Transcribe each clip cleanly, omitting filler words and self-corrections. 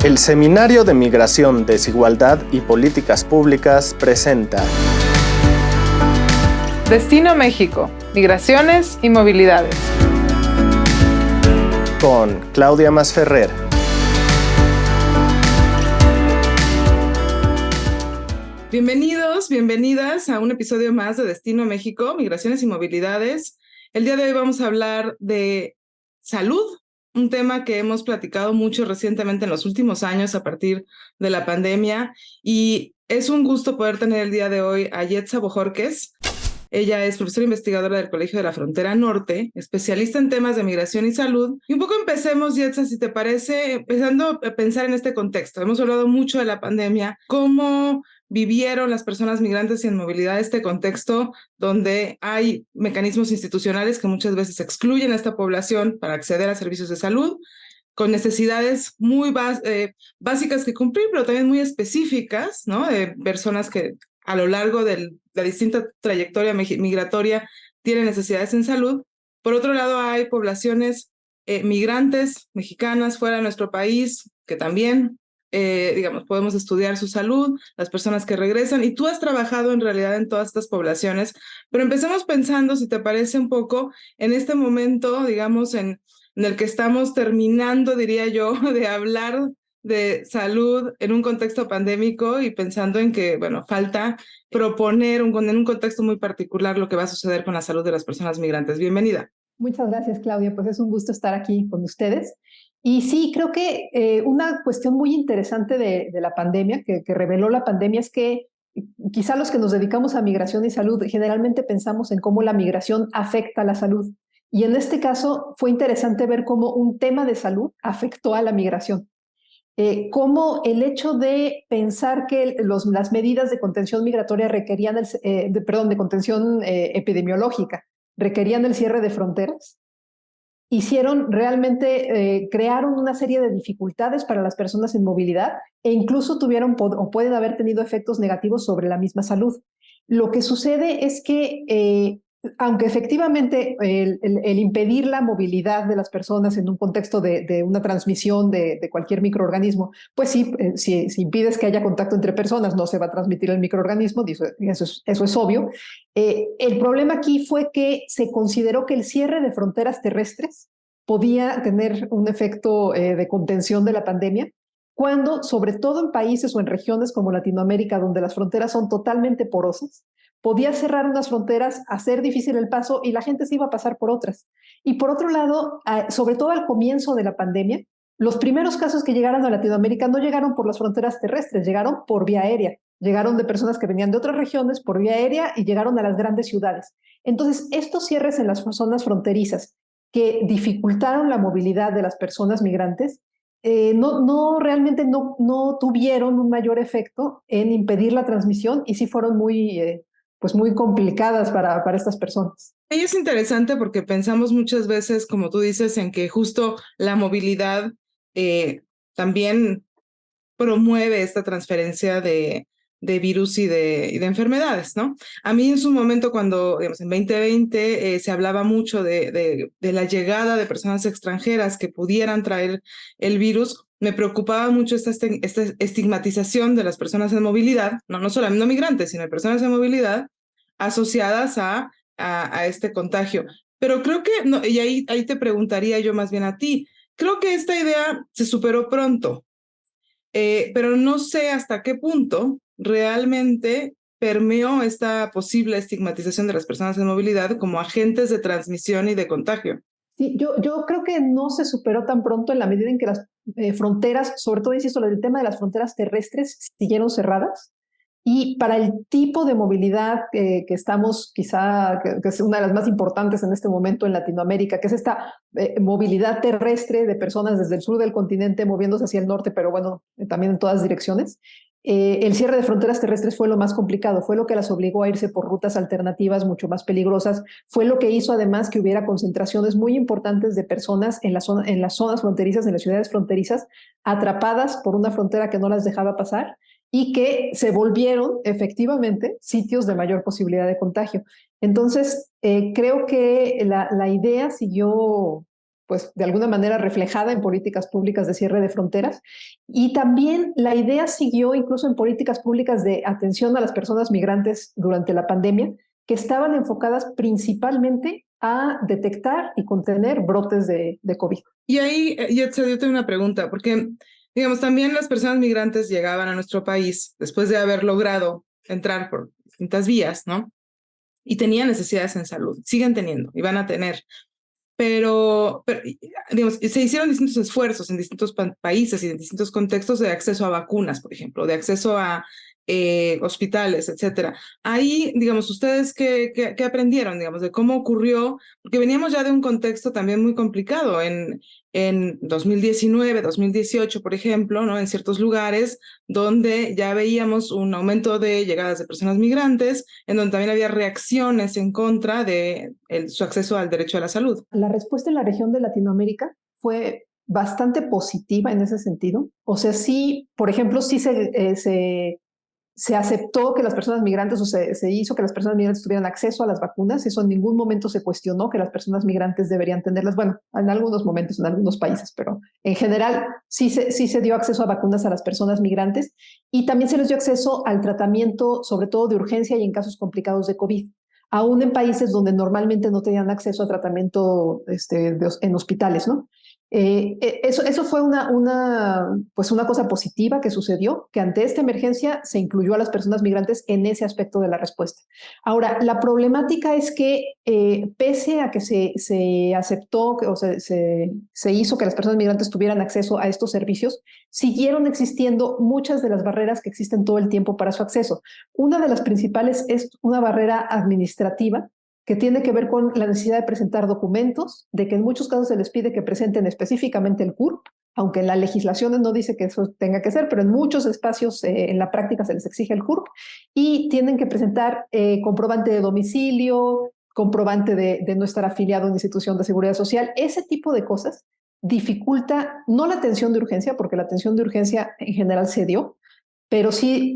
El Seminario de Migración, Desigualdad y Políticas Públicas presenta Destino México, Migraciones y Movilidades. Con Claudia Masferrer. Bienvenidos, bienvenidas a un episodio más de Destino México, Migraciones y Movilidades. El día de hoy vamos a hablar de salud, un tema que hemos platicado mucho recientemente en los últimos años a partir de la pandemia, y es un gusto poder tener el día de hoy a Yetza Bojorquez. Ella es profesora investigadora del Colegio de la Frontera Norte, especialista en temas de migración y salud. Y un poco empecemos, Yetza, si te parece, empezando a pensar en este contexto. Hemos hablado mucho de la pandemia, cómo vivieron las personas migrantes y en movilidad este contexto donde hay mecanismos institucionales que muchas veces excluyen a esta población para acceder a servicios de salud, con necesidades muy básicas que cumplir, pero también muy específicas, ¿no? De personas que a lo largo de la distinta trayectoria migratoria tienen necesidades en salud. Por otro lado, hay poblaciones migrantes mexicanas fuera de nuestro país que también podemos estudiar su salud, las personas que regresan, y tú has trabajado en realidad en todas estas poblaciones, pero empecemos pensando, si te parece, un poco en este momento, digamos, en el que estamos terminando, diría yo, de hablar de salud en un contexto pandémico y pensando en que, bueno, falta proponer en un contexto muy particular lo que va a suceder con la salud de las personas migrantes. Bienvenida. Muchas gracias, Claudia. Pues es un gusto estar aquí con ustedes. Y sí, creo que una cuestión muy interesante de la pandemia, que reveló la pandemia, es que quizá los que nos dedicamos a migración y salud generalmente pensamos en cómo la migración afecta a la salud. Y en este caso fue interesante ver cómo un tema de salud afectó a la migración. Cómo el hecho de pensar que las medidas de contención migratoria requerían, de contención epidemiológica, requerían el cierre de fronteras, hicieron realmente, crearon una serie de dificultades para las personas en movilidad e incluso tuvieron o pueden haber tenido efectos negativos sobre la misma salud. Lo que sucede es que, aunque efectivamente el impedir la movilidad de las personas en un contexto de una transmisión de cualquier microorganismo, pues sí, si impides que haya contacto entre personas, no se va a transmitir el microorganismo, eso es obvio. El problema aquí fue que se consideró que el cierre de fronteras terrestres podía tener un efecto de contención de la pandemia, cuando, sobre todo en países o en regiones como Latinoamérica, donde las fronteras son totalmente porosas, podía cerrar unas fronteras, hacer difícil el paso y la gente se iba a pasar por otras. Y por otro lado, sobre todo al comienzo de la pandemia, los primeros casos que llegaron a Latinoamérica no llegaron por las fronteras terrestres, llegaron por vía aérea. Llegaron de personas que venían de otras regiones por vía aérea y llegaron a las grandes ciudades. Entonces, estos cierres en las zonas fronterizas que dificultaron la movilidad de las personas migrantes realmente no tuvieron un mayor efecto en impedir la transmisión y sí fueron muy complicadas para estas personas. Y es interesante porque pensamos muchas veces, como tú dices, en que justo la movilidad también promueve esta transferencia de virus y de enfermedades, ¿no? A mí en su momento, cuando, digamos, en 2020 se hablaba mucho de la llegada de personas extranjeras que pudieran traer el virus, me preocupaba mucho esta estigmatización de las personas en movilidad, no solamente no migrantes, sino de personas en movilidad asociadas a este contagio. Pero creo que, no, y ahí te preguntaría yo más bien a ti, creo que esta idea se superó pronto. Pero no sé hasta qué punto realmente permeó esta posible estigmatización de las personas en movilidad como agentes de transmisión y de contagio. Sí, yo creo que no se superó tan pronto en la medida en que las fronteras, sobre todo, insisto, el tema de las fronteras terrestres siguieron cerradas. Y para el tipo de movilidad que estamos, quizá, que es una de las más importantes en este momento en Latinoamérica, que es esta movilidad terrestre de personas desde el sur del continente moviéndose hacia el norte, pero bueno, también en todas direcciones, el cierre de fronteras terrestres fue lo más complicado, fue lo que las obligó a irse por rutas alternativas mucho más peligrosas, fue lo que hizo además que hubiera concentraciones muy importantes de personas en las zonas fronterizas, en las ciudades fronterizas, atrapadas por una frontera que no las dejaba pasar, y que se volvieron efectivamente sitios de mayor posibilidad de contagio. Entonces, creo que la idea siguió pues de alguna manera reflejada en políticas públicas de cierre de fronteras. Y también la idea siguió incluso en políticas públicas de atención a las personas migrantes durante la pandemia, que estaban enfocadas principalmente a detectar y contener brotes de COVID. Y ahí, Yetza, yo tengo una pregunta, porque, digamos, también las personas migrantes llegaban a nuestro país después de haber logrado entrar por distintas vías, ¿no? Y tenían necesidades en salud, siguen teniendo y van a tener. Pero digamos, se hicieron distintos esfuerzos en distintos países y en distintos contextos de acceso a vacunas, por ejemplo, de acceso a hospitales, etcétera. Ahí, digamos, ¿ustedes qué aprendieron, digamos, de cómo ocurrió? Porque veníamos ya de un contexto también muy complicado en 2019, 2018, por ejemplo, ¿no? En ciertos lugares donde ya veíamos un aumento de llegadas de personas migrantes, en donde también había reacciones en contra de su acceso al derecho a la salud. La respuesta en la región de Latinoamérica fue bastante positiva en ese sentido. O sea, sí, por ejemplo, sí se aceptó que las personas migrantes, o se hizo que las personas migrantes tuvieran acceso a las vacunas. Eso en ningún momento se cuestionó que las personas migrantes deberían tenerlas. Bueno, en algunos momentos, en algunos países, pero en general sí se dio acceso a vacunas a las personas migrantes y también se les dio acceso al tratamiento, sobre todo de urgencia y en casos complicados de COVID, aún en países donde normalmente no tenían acceso a tratamiento en hospitales, ¿no? Eso fue pues una cosa positiva que sucedió, que ante esta emergencia se incluyó a las personas migrantes en ese aspecto de la respuesta. Ahora, la problemática es que pese a que se aceptó o se hizo que las personas migrantes tuvieran acceso a estos servicios, siguieron existiendo muchas de las barreras que existen todo el tiempo para su acceso. Una de las principales es una barrera administrativa que tiene que ver con la necesidad de presentar documentos, de que en muchos casos se les pide que presenten específicamente el CURP, aunque en la legislación no dice que eso tenga que ser, pero en muchos espacios en la práctica se les exige el CURP, y tienen que presentar comprobante de domicilio, comprobante de no estar afiliado a una institución de seguridad social. Ese tipo de cosas dificulta no la atención de urgencia, porque la atención de urgencia en general se dio, pero sí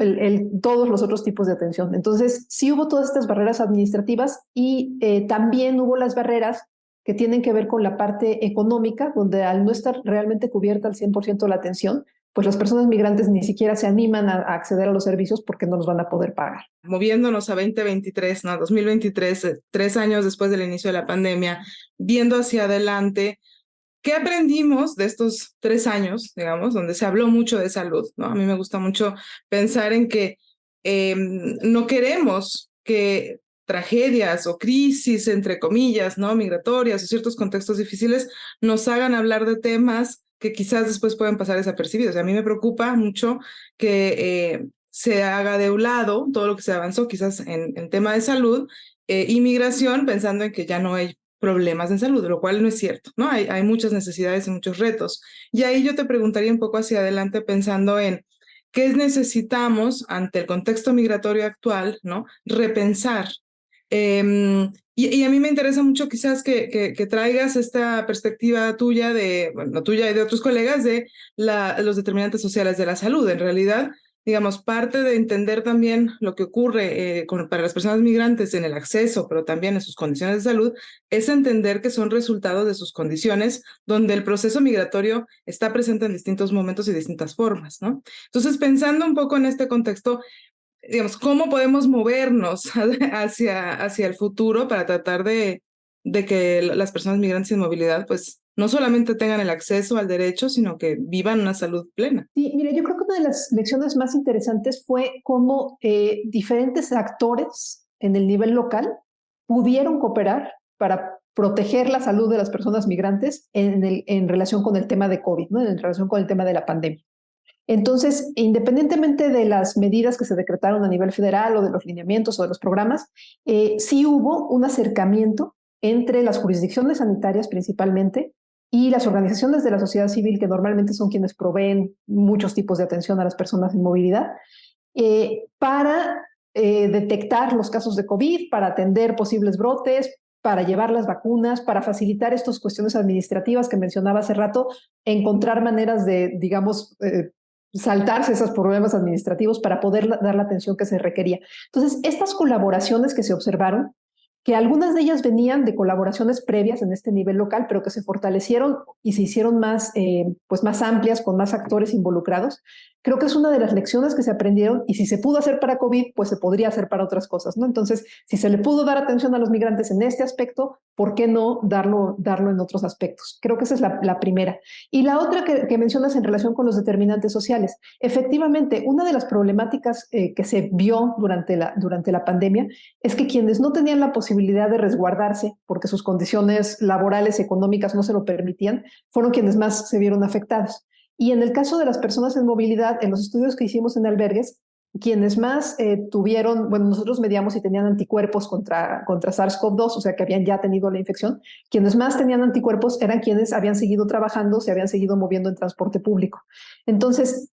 todos los otros tipos de atención. Entonces, sí hubo todas estas barreras administrativas y también hubo las barreras que tienen que ver con la parte económica, donde al no estar realmente cubierta al 100% la atención, pues las personas migrantes ni siquiera se animan a acceder a los servicios porque no los van a poder pagar. Moviéndonos a 2023, ¿no? 2023, 3 años después del inicio de la pandemia, viendo hacia adelante, ¿qué aprendimos de estos 3 años, digamos, donde se habló mucho de salud, ¿no? A mí me gusta mucho pensar en que no queremos que tragedias o crisis, entre comillas, ¿no? Migratorias o ciertos contextos difíciles nos hagan hablar de temas que quizás después pueden pasar desapercibidos. A mí me preocupa mucho que se haga de un lado todo lo que se avanzó quizás en tema de salud y migración, pensando en que ya no hay problemas en salud, lo cual no es cierto, ¿no? Hay muchas necesidades y muchos retos. Y ahí yo te preguntaría un poco hacia adelante pensando en qué necesitamos ante el contexto migratorio actual, ¿no? Repensar. Y a mí me interesa mucho quizás que traigas esta perspectiva tuya, bueno, tuya y de otros colegas, de los determinantes sociales de la salud. En realidad, digamos, parte de entender también lo que ocurre para las personas migrantes en el acceso, pero también en sus condiciones de salud, es entender que son resultados de sus condiciones, donde el proceso migratorio está presente en distintos momentos y distintas formas, ¿no? Entonces, pensando un poco en este contexto, digamos, ¿cómo podemos movernos hacia el futuro para tratar de que las personas migrantes sin movilidad, pues, no solamente tengan el acceso al derecho, sino que vivan una salud plena? Sí, mire, yo creo que una de las lecciones más interesantes fue cómo diferentes actores en el nivel local pudieron cooperar para proteger la salud de las personas migrantes en relación con el tema de COVID, ¿no? En relación con el tema de la pandemia. Entonces, independientemente de las medidas que se decretaron a nivel federal o de los lineamientos o de los programas, sí hubo un acercamiento entre las jurisdicciones sanitarias principalmente y las organizaciones de la sociedad civil, que normalmente son quienes proveen muchos tipos de atención a las personas en movilidad, para detectar los casos de COVID, para atender posibles brotes, para llevar las vacunas, para facilitar estas cuestiones administrativas que mencionaba hace rato, encontrar maneras de, digamos, saltarse esos problemas administrativos para poder dar la atención que se requería. Entonces, estas colaboraciones que se observaron que algunas de ellas venían de colaboraciones previas en este nivel local, pero que se fortalecieron y se hicieron más, pues más amplias, con más actores involucrados. Creo que es una de las lecciones que se aprendieron, y si se pudo hacer para COVID, pues se podría hacer para otras cosas, ¿no? Entonces, si se le pudo dar atención a los migrantes en este aspecto, ¿por qué no darlo en otros aspectos? Creo que esa es la primera. Y la otra que mencionas en relación con los determinantes sociales. Efectivamente, una de las problemáticas que se vio durante la pandemia es que quienes no tenían la posibilidad de resguardarse porque sus condiciones laborales y económicas no se lo permitían, fueron quienes más se vieron afectados. Y en el caso de las personas en movilidad, en los estudios que hicimos en albergues, quienes más tuvieron, bueno, nosotros medíamos si tenían anticuerpos contra SARS-CoV-2, o sea, que habían ya tenido la infección. Quienes más tenían anticuerpos eran quienes habían seguido trabajando, se habían seguido moviendo en transporte público. Entonces,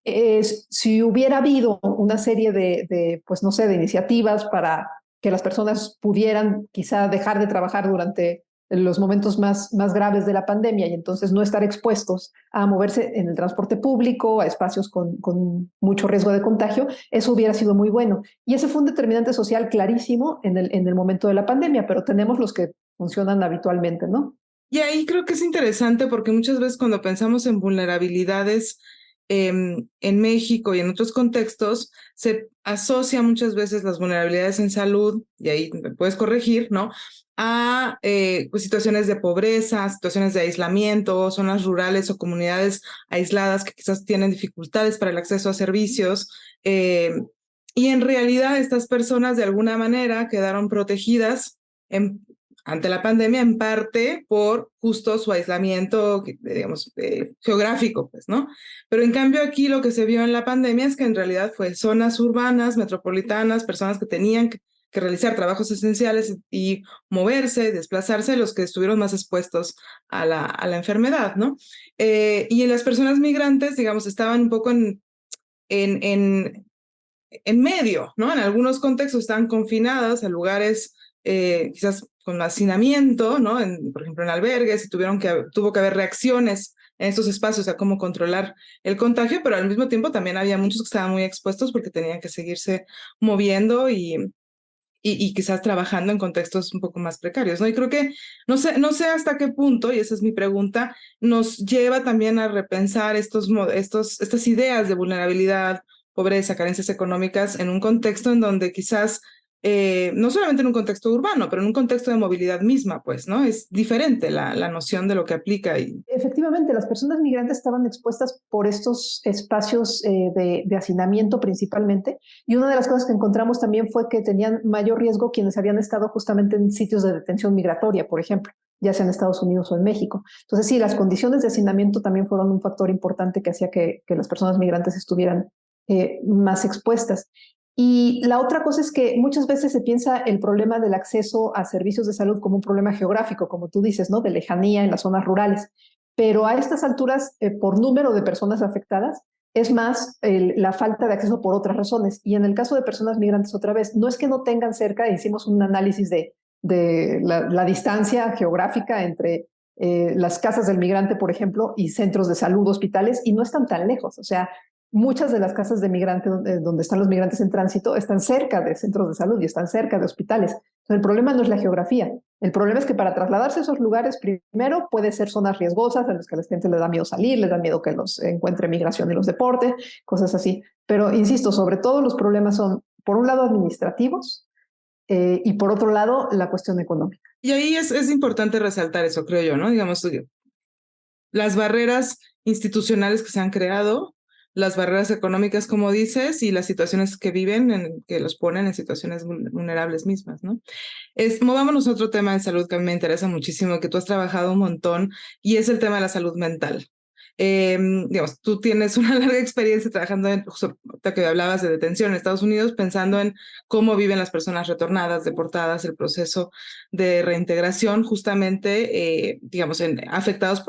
si hubiera habido una serie pues no sé, de iniciativas para que las personas pudieran quizá dejar de trabajar durante los momentos más graves de la pandemia, y entonces no estar expuestos a moverse en el transporte público, a espacios con mucho riesgo de contagio, eso hubiera sido muy bueno. Y ese fue un determinante social clarísimo en el momento de la pandemia, pero tenemos los que funcionan habitualmente, ¿no? Y ahí creo que es interesante porque muchas veces cuando pensamos en vulnerabilidades en México y en otros contextos, se asocia muchas veces las vulnerabilidades en salud, y ahí me puedes corregir, ¿no?, a pues situaciones de pobreza, situaciones de aislamiento, zonas rurales o comunidades aisladas que quizás tienen dificultades para el acceso a servicios. Y en realidad estas personas de alguna manera quedaron protegidas ante la pandemia en parte por justo su aislamiento, digamos, geográfico, pues, ¿no? Pero en cambio aquí lo que se vio en la pandemia es que en realidad fue zonas urbanas, metropolitanas, personas que tenían que realizar trabajos esenciales y moverse, desplazarse, los que estuvieron más expuestos a la enfermedad, ¿no? Y en las personas migrantes, digamos, estaban un poco en medio, ¿no? En algunos contextos estaban confinadas a lugares quizás con hacinamiento, ¿no? Por ejemplo, en albergues, y tuvo que haber reacciones en estos espacios a cómo controlar el contagio, pero al mismo tiempo también había muchos que estaban muy expuestos porque tenían que seguirse moviendo y quizás trabajando en contextos un poco más precarios, ¿no? Y creo que no sé hasta qué punto, y esa es mi pregunta, nos lleva también a repensar estas ideas de vulnerabilidad, pobreza, carencias económicas en un contexto en donde quizás, no solamente en un contexto urbano, pero en un contexto de movilidad misma, pues, ¿no? Es diferente la noción de lo que aplica. Efectivamente, las personas migrantes estaban expuestas por estos espacios de hacinamiento principalmente, y una de las cosas que encontramos también fue que tenían mayor riesgo quienes habían estado justamente en sitios de detención migratoria, por ejemplo, ya sea en Estados Unidos o en México. Entonces sí, las condiciones de hacinamiento también fueron un factor importante que hacía que las personas migrantes estuvieran más expuestas. Y la otra cosa es que muchas veces se piensa el problema del acceso a servicios de salud como un problema geográfico, como tú dices, ¿no? De lejanía en las zonas rurales. Pero a estas alturas, por número de personas afectadas, es más la falta de acceso por otras razones. Y en el caso de personas migrantes, otra vez, no es que no tengan cerca, hicimos un análisis de la distancia geográfica entre las casas del migrante, por ejemplo, y centros de salud, hospitales, y no están tan lejos. O sea, muchas de las casas de migrantes donde están los migrantes en tránsito están cerca de centros de salud y están cerca de hospitales. Entonces, el problema no es la geografía. El problema es que para trasladarse a esos lugares, primero puede ser zonas riesgosas en las que a la gente le da miedo salir, le da miedo que los encuentre migración y los deporte, cosas así. Pero insisto, sobre todo los problemas son, por un lado, administrativos y por otro lado, la cuestión económica. Y ahí es importante resaltar eso, creo yo, ¿no? Digamos, las barreras institucionales que se han creado, las barreras económicas, como dices, y las situaciones que viven, que los ponen en situaciones vulnerables mismas, ¿no? Movámonos a otro tema de salud que a mí me interesa muchísimo, que tú has trabajado un montón, y es el tema de la salud mental. Digamos, tú tienes una larga experiencia trabajando justo que hablabas de detención en Estados Unidos, pensando en cómo viven las personas retornadas, deportadas, el proceso de reintegración, justamente, digamos, afectados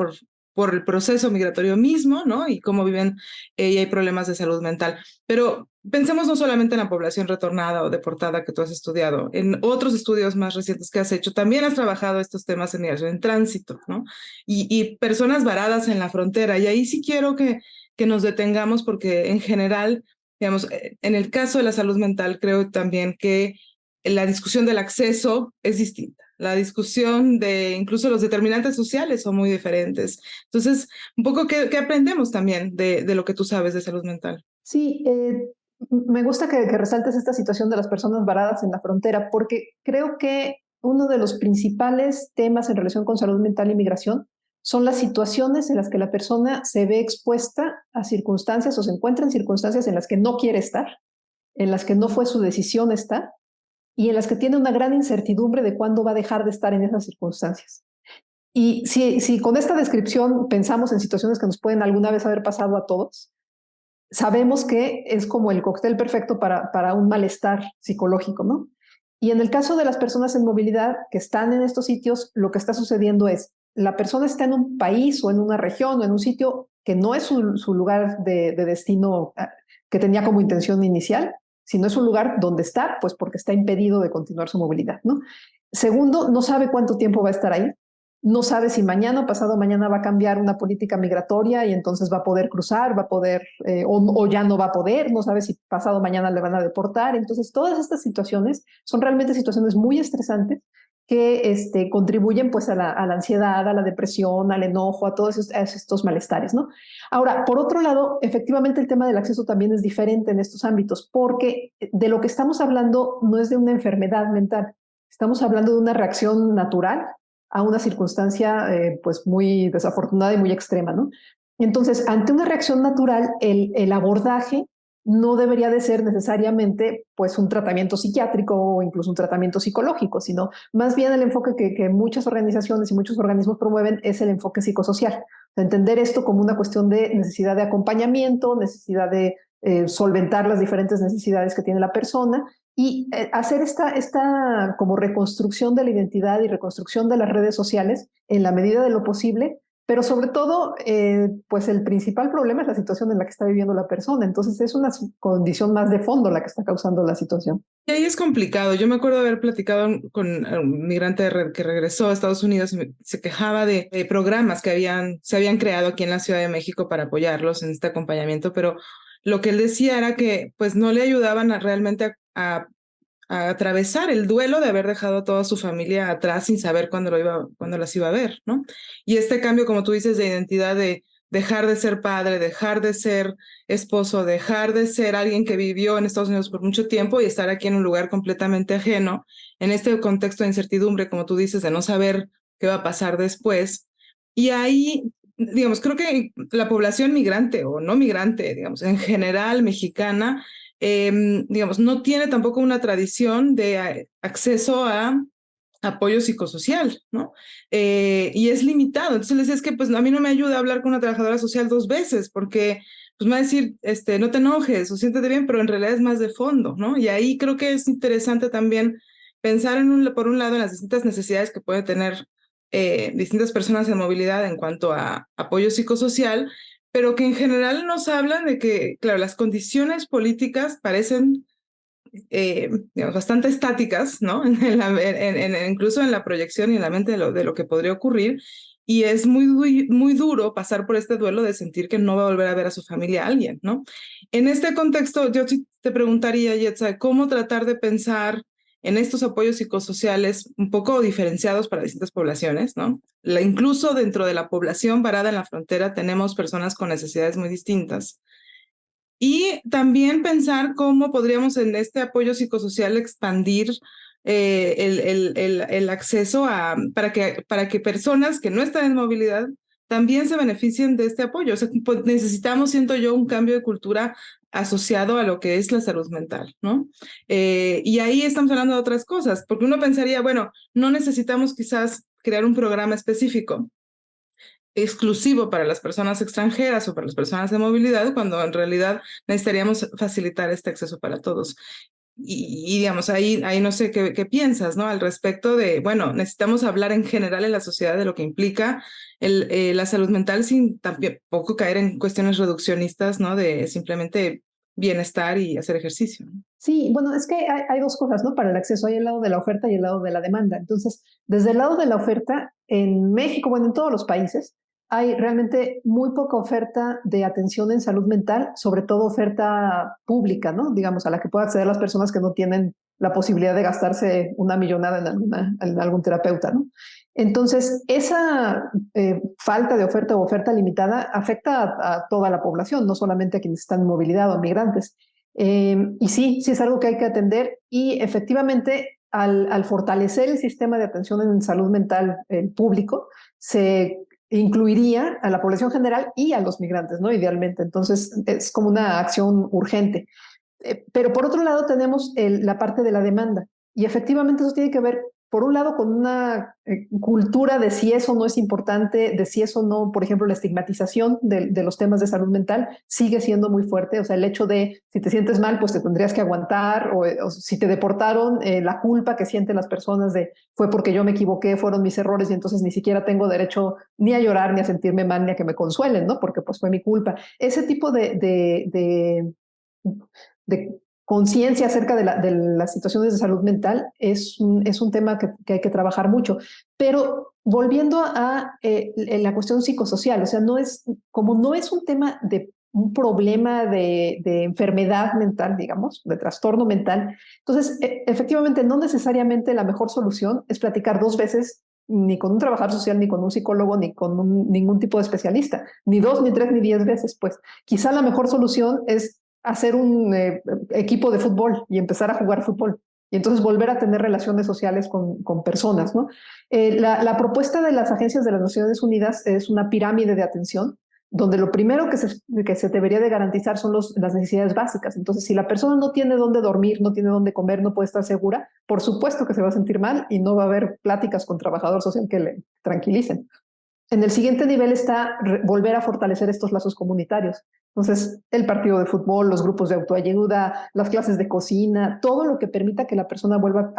por el proceso migratorio mismo, ¿no? Y cómo viven, y hay problemas de salud mental. Pero pensemos no solamente en la población retornada o deportada que tú has estudiado, en otros estudios más recientes que has hecho, también has trabajado estos temas en migración en tránsito, ¿no? Y personas varadas en la frontera. Y ahí sí quiero que nos detengamos porque en general, digamos, en el caso de la salud mental, creo también que la discusión del acceso es distinta. La discusión de incluso los determinantes sociales son muy diferentes. Entonces, un poco qué aprendemos también de lo que tú sabes de salud mental. Sí, me gusta que resaltes esta situación de las personas varadas en la frontera, porque creo que uno de los principales temas en relación con salud mental y migración son las situaciones en las que la persona se ve expuesta a circunstancias o se encuentra en circunstancias en las que no quiere estar, en las que no fue su decisión estar y en las que tiene una gran incertidumbre de cuándo va a dejar de estar en esas circunstancias. Y si con esta descripción pensamos en situaciones que nos pueden alguna vez haber pasado a todos, sabemos que es como el cóctel perfecto para un malestar psicológico, ¿no? Y en el caso de las personas en movilidad que están en estos sitios, lo que está sucediendo es, la persona está en un país o en una región o en un sitio que no es su lugar de destino que tenía como intención inicial, sino es un lugar donde está, pues porque está impedido de continuar su movilidad, ¿no? Segundo, no sabe cuánto tiempo va a estar ahí, no sabe si mañana o pasado mañana va a cambiar una política migratoria y entonces va a poder cruzar, va a poder, o ya no va a poder, no sabe si pasado mañana le van a deportar. Entonces, todas estas situaciones son realmente situaciones muy estresantes que contribuyen pues a la ansiedad, a la depresión, al enojo, a todos estos malestares, ¿no? Ahora, por otro lado, efectivamente el tema del acceso también es diferente en estos ámbitos, porque de lo que estamos hablando no es de una enfermedad mental, estamos hablando de una reacción natural a una circunstancia pues muy desafortunada y muy extrema, ¿no? Entonces, ante una reacción natural, el abordaje no debería de ser necesariamente pues un tratamiento psiquiátrico o incluso un tratamiento psicológico, sino más bien el enfoque que muchas organizaciones y muchos organismos promueven es el enfoque psicosocial. O sea, entender esto como una cuestión de necesidad de acompañamiento, necesidad de solventar las diferentes necesidades que tiene la persona y hacer esta como reconstrucción de la identidad y reconstrucción de las redes sociales en la medida de lo posible, pero sobre todo, pues el principal problema es la situación en la que está viviendo la persona. Entonces es una condición más de fondo la que está causando la situación. Y ahí es complicado. Yo me acuerdo de haber platicado con un migrante que regresó a Estados Unidos y se quejaba de programas que se habían creado aquí en la Ciudad de México para apoyarlos en este acompañamiento, pero lo que él decía era que pues no le ayudaban realmente a atravesar el duelo de haber dejado a toda su familia atrás sin saber cuándo las iba a ver, ¿no? Y este cambio, como tú dices, de identidad, de dejar de ser padre, dejar de ser esposo, dejar de ser alguien que vivió en Estados Unidos por mucho tiempo y estar aquí en un lugar completamente ajeno, en este contexto de incertidumbre, como tú dices, de no saber qué va a pasar después. Y ahí, digamos, creo que la población migrante o no migrante, digamos, en general mexicana, digamos, no tiene tampoco una tradición de acceso a apoyo psicosocial, ¿no? Y es limitado. Entonces le decía, es que pues a mí no me ayuda a hablar con una trabajadora social 2 veces porque pues me va a decir, no te enojes o siéntete bien, pero en realidad es más de fondo, ¿no? Y ahí creo que es interesante también pensar por un lado en las distintas necesidades que puede tener distintas personas en movilidad en cuanto a apoyo psicosocial, pero que en general nos hablan de que, claro, las condiciones políticas parecen digamos, bastante estáticas, ¿no? Incluso en la proyección y en la mente de lo que podría ocurrir, y es muy duro pasar por este duelo de sentir que no va a volver a ver a su familia a alguien, ¿no? En este contexto, yo te preguntaría, Yetza, ¿cómo tratar de pensar en estos apoyos psicosociales un poco diferenciados para distintas poblaciones, ¿no? Incluso dentro de la población varada en la frontera tenemos personas con necesidades muy distintas. Y también pensar cómo podríamos en este apoyo psicosocial expandir el acceso para que personas que no están en movilidad también se beneficien de este apoyo. O sea, pues necesitamos, siento yo, un cambio de cultura asociado a lo que es la salud mental, ¿no? Y ahí estamos hablando de otras cosas, porque uno pensaría, bueno, no necesitamos quizás crear un programa específico exclusivo para las personas extranjeras o para las personas de movilidad, cuando en realidad necesitaríamos facilitar este acceso para todos. Y digamos, ahí no sé qué piensas, ¿no? Al respecto de, bueno, necesitamos hablar en general en la sociedad de lo que implica la salud mental sin tampoco caer en cuestiones reduccionistas, ¿no? De simplemente bienestar y hacer ejercicio, ¿no? Sí, bueno, es que hay dos cosas, ¿no? Para el acceso hay el lado de la oferta y el lado de la demanda. Entonces, desde el lado de la oferta, en México, bueno, en todos los países, hay realmente muy poca oferta de atención en salud mental, sobre todo oferta pública, ¿no? Digamos, a la que puedan acceder las personas que no tienen la posibilidad de gastarse una millonada en algún terapeuta, ¿no? Entonces, esa falta de oferta o oferta limitada afecta a toda la población, no solamente a quienes están en movilidad o migrantes. Y sí, sí es algo que hay que atender y efectivamente al fortalecer el sistema de atención en salud mental público, se incluiría a la población general y a los migrantes, ¿no? Idealmente. Entonces, es como una acción urgente. Pero por otro lado tenemos la parte de la demanda y efectivamente eso tiene que ver, por un lado, con una cultura de si eso no es importante, de si eso no, por ejemplo, la estigmatización de los temas de salud mental sigue siendo muy fuerte. O sea, el hecho de si te sientes mal, pues te tendrías que aguantar, o si te deportaron, la culpa que sienten las personas de fue porque yo me equivoqué, fueron mis errores y entonces ni siquiera tengo derecho ni a llorar, ni a sentirme mal, ni a que me consuelen, ¿no? Porque pues fue mi culpa. Ese tipo de conciencia acerca de las situaciones de salud mental es un tema que hay que trabajar mucho. Pero volviendo a la cuestión psicosocial, o sea, como no es un tema de un problema de enfermedad mental, digamos, de trastorno mental, entonces efectivamente no necesariamente la mejor solución es platicar 2 veces ni con un trabajador social, ni con un psicólogo, ni con ningún tipo de especialista, ni 2, ni 3, ni 10 veces, pues quizá la mejor solución es hacer un equipo de fútbol y empezar a jugar fútbol. Y entonces volver a tener relaciones sociales con personas, ¿no? La propuesta de las agencias de las Naciones Unidas es una pirámide de atención, donde lo primero que se debería de garantizar son las necesidades básicas. Entonces, si la persona no tiene dónde dormir, no tiene dónde comer, no puede estar segura, por supuesto que se va a sentir mal y no va a haber pláticas con trabajador social que le tranquilicen. En el siguiente nivel está volver a fortalecer estos lazos comunitarios. Entonces, el partido de fútbol, los grupos de autoayuda, las clases de cocina, todo lo que permita que la persona vuelva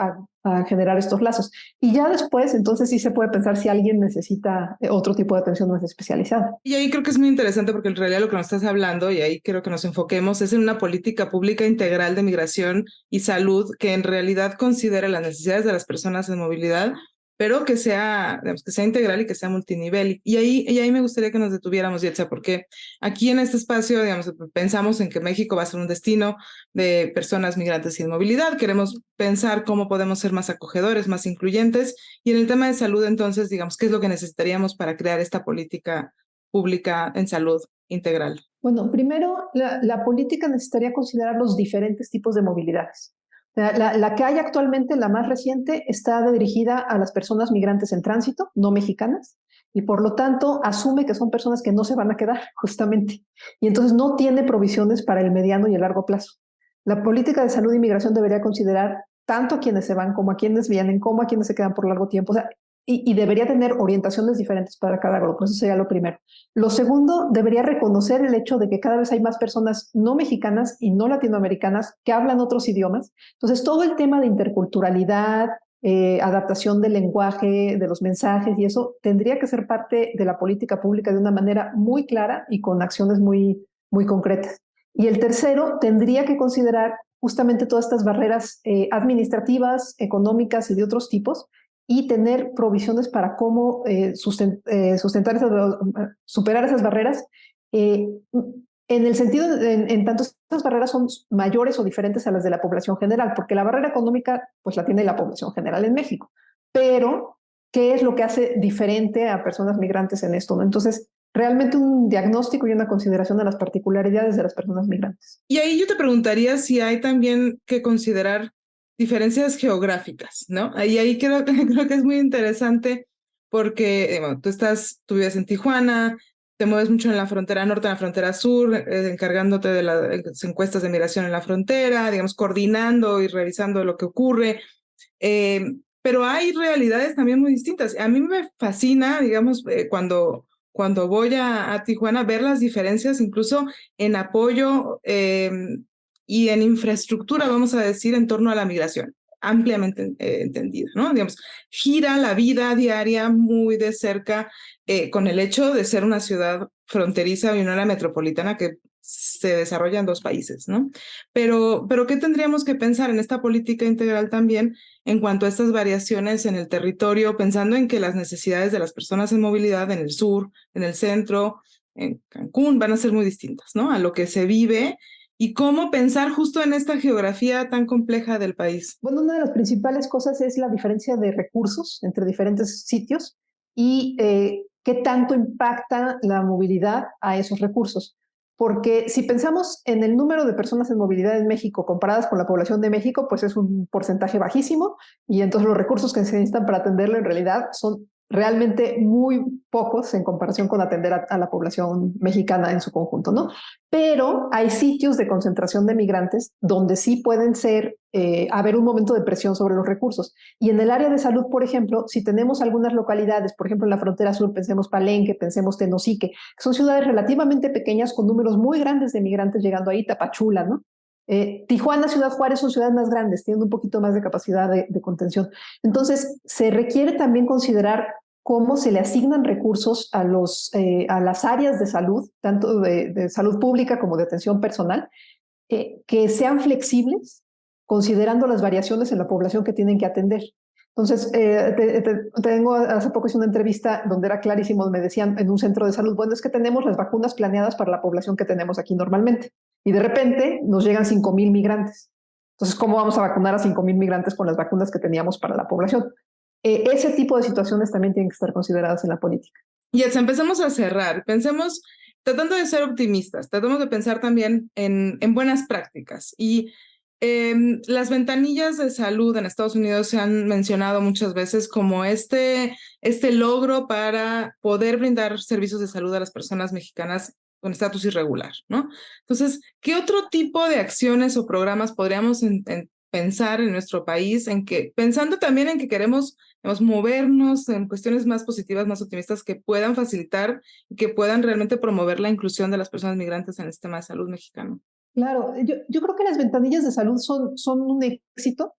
a generar estos lazos. Y ya después, entonces sí se puede pensar si alguien necesita otro tipo de atención más especializada. Y ahí creo que es muy interesante porque en realidad lo que nos estás hablando, y ahí creo que nos enfoquemos, es en una política pública integral de migración y salud que en realidad considere las necesidades de las personas en movilidad, pero que sea, digamos, que sea integral y que sea multinivel. Y ahí me gustaría que nos detuviéramos, Yetza, porque aquí en este espacio, digamos, pensamos en que México va a ser un destino de personas migrantes sin movilidad. Queremos pensar cómo podemos ser más acogedores, más incluyentes. Y en el tema de salud, entonces, digamos, ¿qué es lo que necesitaríamos para crear esta política pública en salud integral? Bueno, primero, la política necesitaría considerar los diferentes tipos de movilidades. La que hay actualmente, la más reciente, está dirigida a las personas migrantes en tránsito, no mexicanas, y por lo tanto asume que son personas que no se van a quedar, justamente. Y entonces no tiene provisiones para el mediano y el largo plazo. La política de salud e inmigración debería considerar tanto a quienes se van como a quienes vienen, como a quienes se quedan por largo tiempo. O sea, y debería tener orientaciones diferentes para cada grupo. Eso sería lo primero. Lo segundo, debería reconocer el hecho de que cada vez hay más personas no mexicanas y no latinoamericanas que hablan otros idiomas. Entonces, todo el tema de interculturalidad, adaptación del lenguaje, de los mensajes y eso tendría que ser parte de la política pública de una manera muy clara y con acciones muy, muy concretas. Y el tercero, tendría que considerar justamente todas estas barreras administrativas, económicas y de otros tipos, y tener provisiones para cómo superar esas barreras, en el sentido, en tanto estas barreras son mayores o diferentes a las de la población general, porque la barrera económica pues la tiene la población general en México, pero ¿qué es lo que hace diferente a personas migrantes en esto, ¿no? Entonces, realmente un diagnóstico y una consideración de las particularidades de las personas migrantes. Y ahí yo te preguntaría si hay también que considerar diferencias geográficas, ¿no? Ahí creo que es muy interesante porque bueno, tú vives en Tijuana, te mueves mucho en la frontera norte, en la frontera sur, encargándote de las encuestas de migración en la frontera, digamos, coordinando y revisando lo que ocurre. Pero hay realidades también muy distintas. A mí me fascina, digamos, cuando voy a Tijuana, ver las diferencias incluso en apoyo y en infraestructura, vamos a decir, en torno a la migración. ampliamente entendida, ¿no? Digamos, gira la vida diaria muy de cerca con el hecho de ser una ciudad fronteriza y una área metropolitana que se desarrolla en 2 países, ¿no? Pero ¿qué tendríamos que pensar en esta política integral también en cuanto a estas variaciones en el territorio, pensando en que las necesidades de las personas en movilidad en el sur, en el centro, en Cancún, van a ser muy distintas, ¿no? A lo que se vive y cómo pensar justo en esta geografía tan compleja del país? Bueno, una de las principales cosas es la diferencia de recursos entre diferentes sitios y qué tanto impacta la movilidad a esos recursos. Porque si pensamos en el número de personas en movilidad en México comparadas con la población de México, pues es un porcentaje bajísimo y entonces los recursos que se necesitan para atenderlo en realidad son realmente muy pocos en comparación con atender a la población mexicana en su conjunto, ¿no? Pero hay sitios de concentración de migrantes donde sí pueden haber un momento de presión sobre los recursos. Y en el área de salud, por ejemplo, si tenemos algunas localidades, por ejemplo, en la frontera sur, pensemos Palenque, pensemos Tenosique, que son ciudades relativamente pequeñas con números muy grandes de migrantes llegando ahí, Tapachula, ¿no? Tijuana, Ciudad Juárez son ciudades más grandes, tienen un poquito más de capacidad de contención. Entonces, se requiere también considerar cómo se le asignan recursos a las áreas de salud, tanto de salud pública como de atención personal, que sean flexibles, considerando las variaciones en la población que tienen que atender. Entonces, hace poco hice una entrevista donde era clarísimo, me decían en un centro de salud, bueno, es que tenemos las vacunas planeadas para la población que tenemos aquí normalmente, y de repente nos llegan 5,000 migrantes. Entonces, ¿cómo vamos a vacunar a 5,000 migrantes con las vacunas que teníamos para la población? Ese tipo de situaciones también tienen que estar consideradas en la política. Y empecemos a cerrar, pensemos, tratando de ser optimistas, tratamos de pensar también en buenas prácticas. Y las ventanillas de salud en Estados Unidos se han mencionado muchas veces como este logro para poder brindar servicios de salud a las personas mexicanas con estatus irregular, ¿no? Entonces, ¿qué otro tipo de acciones o programas podríamos pensar en nuestro país, pensando también en que queremos movernos en cuestiones más positivas, más optimistas, que puedan facilitar y que puedan realmente promover la inclusión de las personas migrantes en el sistema de salud mexicano? Claro, yo creo que las ventanillas de salud son un éxito,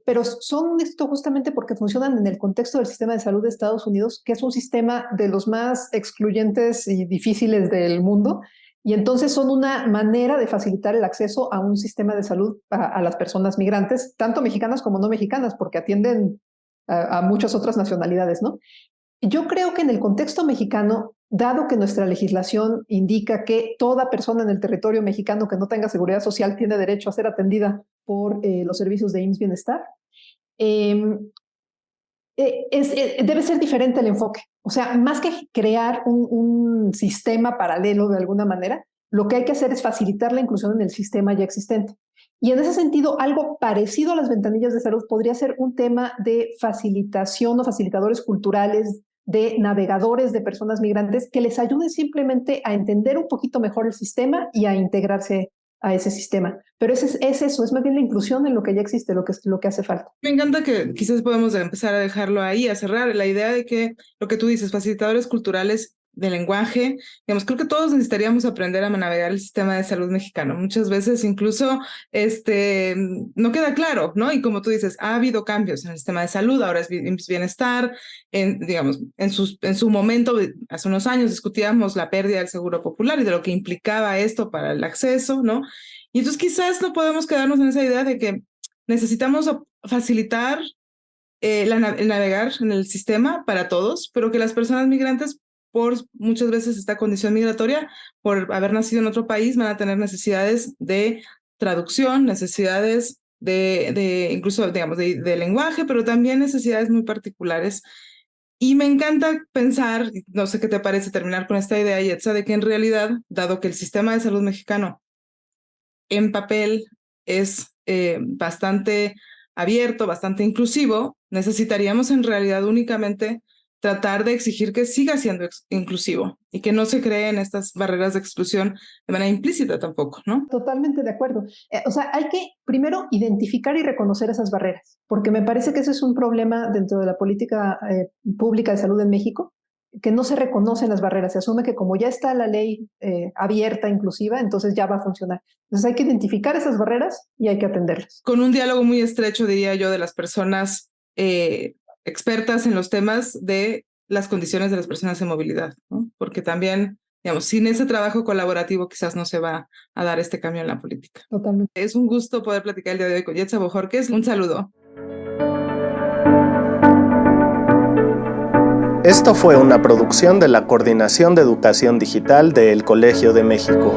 pero son un éxito justamente porque funcionan en el contexto del sistema de salud de Estados Unidos, que es un sistema de los más excluyentes y difíciles del mundo, y entonces son una manera de facilitar el acceso a un sistema de salud a las personas migrantes, tanto mexicanas como no mexicanas, porque atienden a muchas otras nacionalidades, ¿no? Yo creo que en el contexto mexicano, dado que nuestra legislación indica que toda persona en el territorio mexicano que no tenga seguridad social tiene derecho a ser atendida por los servicios de IMSS Bienestar, eh, debe ser diferente el enfoque. O sea, más que crear un sistema paralelo de alguna manera, lo que hay que hacer es facilitar la inclusión en el sistema ya existente. Y en ese sentido, algo parecido a las ventanillas de salud podría ser un tema de facilitación o facilitadores culturales, de navegadores de personas migrantes que les ayude simplemente a entender un poquito mejor el sistema y a integrarse a ese sistema. Pero es eso, es más bien la inclusión en lo que ya existe, lo que hace falta. Me encanta que quizás podemos empezar a dejarlo ahí, a cerrar la idea de que lo que tú dices, facilitadores culturales de lenguaje, digamos, creo que todos necesitaríamos aprender a navegar el sistema de salud mexicano. Muchas veces incluso no queda claro, ¿no? Y como tú dices, ha habido cambios en el sistema de salud, ahora es bienestar, digamos, en su momento, hace unos años discutíamos la pérdida del seguro popular y de lo que implicaba esto para el acceso, ¿no? Y entonces quizás no podemos quedarnos en esa idea de que necesitamos facilitar el navegar en el sistema para todos, pero que las personas migrantes, por muchas veces esta condición migratoria, por haber nacido en otro país, van a tener necesidades de traducción, necesidades incluso, digamos, de lenguaje, pero también necesidades muy particulares. Y me encanta pensar, no sé qué te parece terminar con esta idea, Yetza, de que en realidad, dado que el sistema de salud mexicano en papel es bastante abierto, bastante inclusivo, necesitaríamos en realidad únicamente tratar de exigir que siga siendo inclusivo y que no se creen estas barreras de exclusión de manera implícita tampoco, ¿no? Totalmente de acuerdo. O sea, hay que primero identificar y reconocer esas barreras, porque me parece que ese es un problema dentro de la política pública de salud en México. que no se reconocen las barreras, se asume que como ya está la ley abierta, inclusiva, entonces ya va a funcionar. Entonces hay que identificar esas barreras y hay que atenderlas. Con un diálogo muy estrecho, diría yo, de las personas expertas en los temas de las condiciones de las personas en movilidad, ¿no? Porque también, digamos, sin ese trabajo colaborativo quizás no se va a dar este cambio en la política. Totalmente. Es un gusto poder platicar el día de hoy con Yetza Bojorquez. Un saludo. Esto fue una producción de la Coordinación de Educación Digital del Colegio de México.